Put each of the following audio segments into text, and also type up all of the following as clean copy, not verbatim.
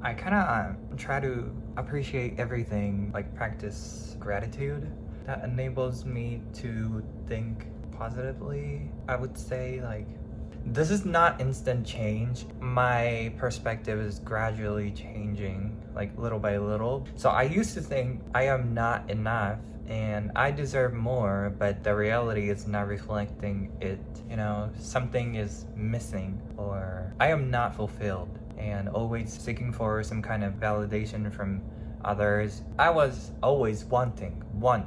I kind of try to appreciate everything, like practice gratitude that enables me to think positively. I would say, like, this is not instant change. My perspective is gradually changing, like little by little. So I used to think I am not enough and I deserve more, but the reality is not reflecting it. Something is missing or I am not fulfilled, and always seeking for some kind of validation from others. I was always wanting, want,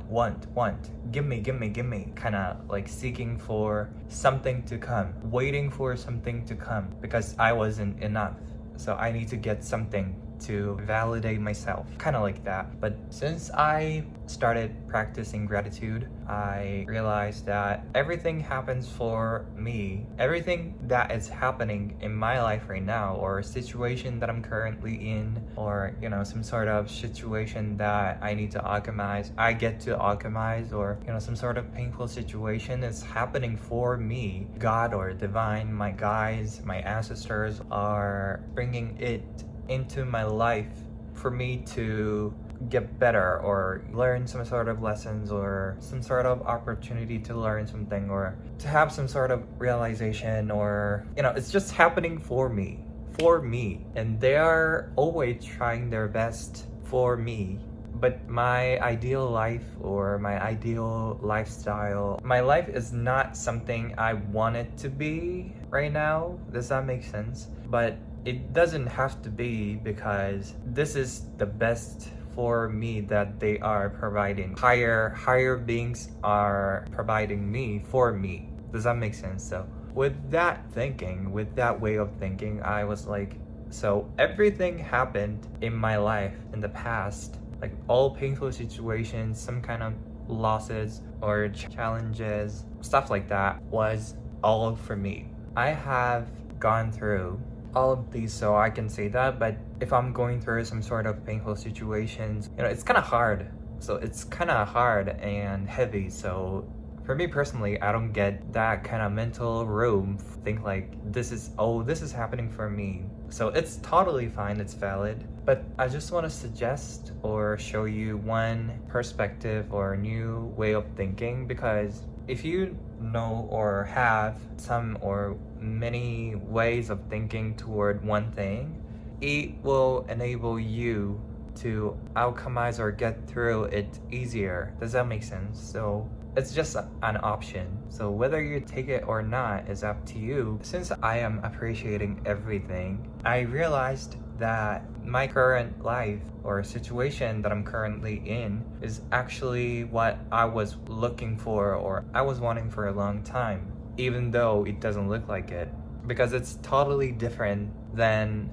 give me, kind of like seeking for something to come, waiting for something to come because I wasn't enough. So I need to get something to validate myself, kind of like that. But since I started practicing gratitude, I realized that everything happens for me. Everything that is happening in my life right now, or a situation that I'm currently in, or some sort of situation that I need to alchemize, I get to alchemize, or some sort of painful situation is happening for me. God or divine, my guides, my ancestors are bringing it into my life for me to get better or learn some sort of lessons or some sort of opportunity to learn something or to have some sort of realization, or it's just happening for me, and they are always trying their best for me. But my ideal life or my ideal lifestyle, my life is not something I want it to be right now. Does that make sense? But it doesn't have to be, because this is the best for me that they are providing. Higher beings are providing me for me. Does that make sense? So with that thinking, with that way of thinking, I was like, so everything happened in my life in the past, like all painful situations, some kind of losses or challenges, stuff like that, was all for me. I have gone through all of these, so I can say that. But if I'm going through some sort of painful situations, it's kind of hard. So it's kind of hard and heavy. So for me personally, I don't get that kind of mental room. Think like this is happening for me. So it's totally fine. It's valid. But I just want to suggest or show you one perspective or new way of thinking, because if you know or have some or many ways of thinking toward one thing, it will enable you to alchemize or get through it easier. Does that make sense? So it's just an option. So whether you take it or not is up to you. Since I am appreciating everything, I realized that my current life or situation that I'm currently in is actually what I was looking for or I was wanting for a long time, even though it doesn't look like it, because it's totally different than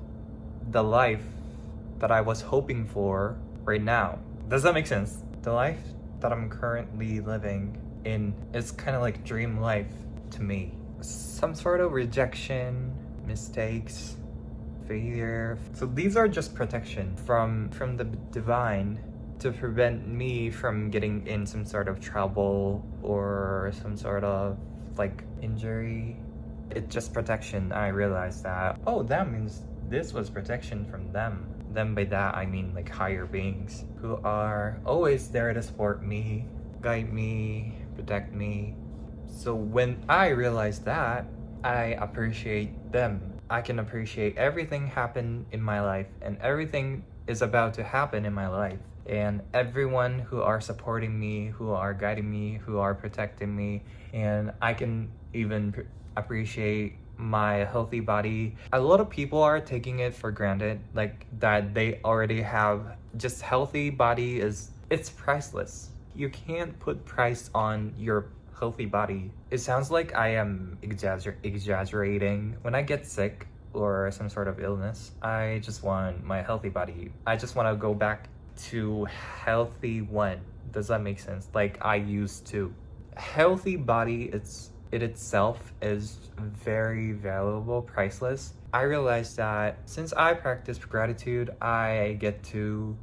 the life that I was hoping for right now. Does that make sense? The life that I'm currently living in is kind of like dream life to me. Some sort of rejection, mistakes, failure. So these are just protection from the divine to prevent me from getting in some sort of trouble or some sort of like injury. It's just protection. I realized that, oh, that means this was protection from them. Then by that I mean like higher beings who are always there to support me, guide me, protect me. So when I realized that, I appreciate them. I can appreciate everything happened in my life, and everything is about to happen in my life, and everyone who are supporting me, who are guiding me, who are protecting me. And I can even appreciate my healthy body. A lot of people are taking it for granted, like that they already have just healthy body. It's priceless. You can't put price on your healthy body. It sounds like I am exaggerating. When I get sick or some sort of illness, I just want my healthy body. I just want to go back to healthy one. Does that make sense? Like I used to. Healthy body, it itself is very valuable, priceless. I realized that since I practice gratitude, I get to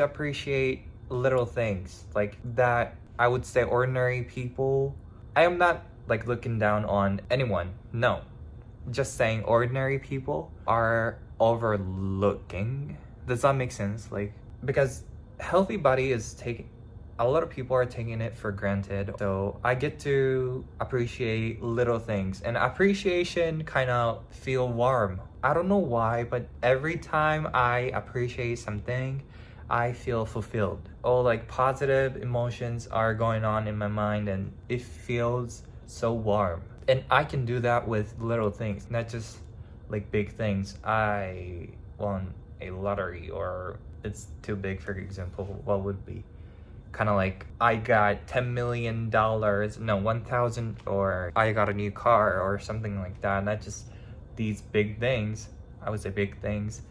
appreciate little things like that. I would say ordinary people. I am not like looking down on anyone. No. Just saying ordinary people are overlooking. Does that make sense? Like, because healthy body is taking, a lot of people are taking it for granted. So I get to appreciate little things, and appreciation kind of feel warm. I don't know why, but every time I appreciate something, I feel fulfilled. All like positive emotions are going on in my mind, and it feels so warm. And I can do that with little things, not just like big things. I won a lottery, or it's too big, for example, what would be? Kind of like I got $10 million, no, 1,000, or I got a new car or something like that. Not just these big things. I would say big things.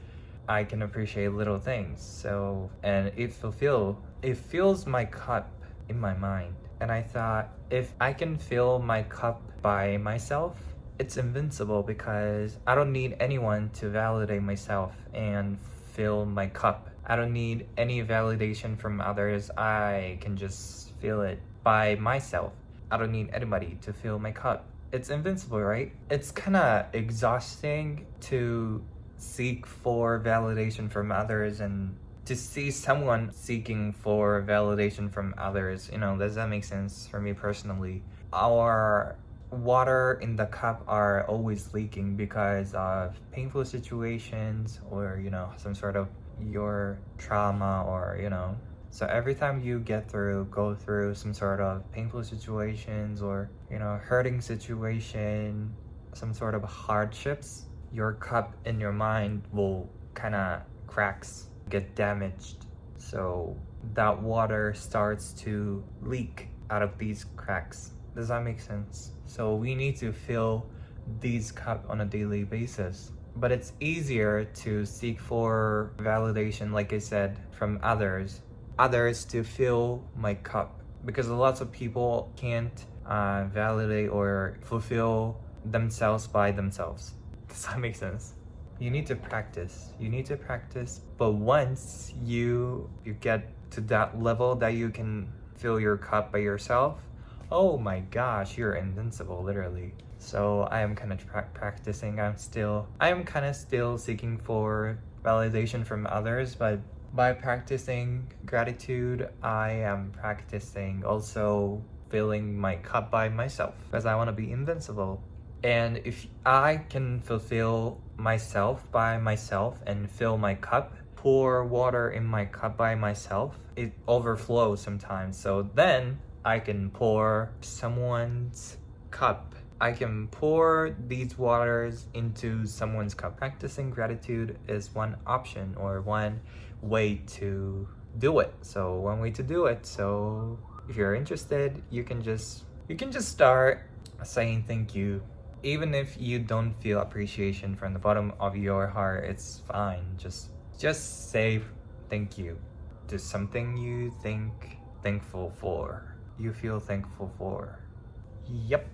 I can appreciate little things. So, and it fills my cup in my mind. And I thought, if I can fill my cup by myself, it's invincible, because I don't need anyone to validate myself and fill my cup. I don't need any validation from others. I can just feel it by myself. I don't need anybody to fill my cup. It's invincible, right? It's kind of exhausting to seek for validation from others, and to see someone seeking for validation from others. Does that make sense? For me personally, our water in the cup are always leaking because of painful situations, or some sort of your trauma, or so every time you go through some sort of painful situations, or hurting situation, some sort of hardships, your cup in your mind will kind of cracks, get damaged. So that water starts to leak out of these cracks. Does that make sense? So we need to fill these cups on a daily basis. But it's easier to seek for validation, like I said, from others to fill my cup, because lots of people can't validate or fulfill themselves by themselves. Does that make sense? You need to practice. But once you get to that level that you can fill your cup by yourself, oh my gosh, you're invincible, literally. So I am kind of practicing. I am kind of still seeking for validation from others, but by practicing gratitude, I am practicing also filling my cup by myself, because I want to be invincible. And if I can fulfill myself by myself and fill my cup, pour water in my cup by myself, it overflows sometimes. So then I can pour someone's cup. I can pour these waters into someone's cup. Practicing gratitude is one option, or one way to do it. So one way to do it. So if you're interested, you can just start saying thank you. Even if you don't feel appreciation from the bottom of your heart, it's fine. Just say thank you to something you feel thankful for. Yep.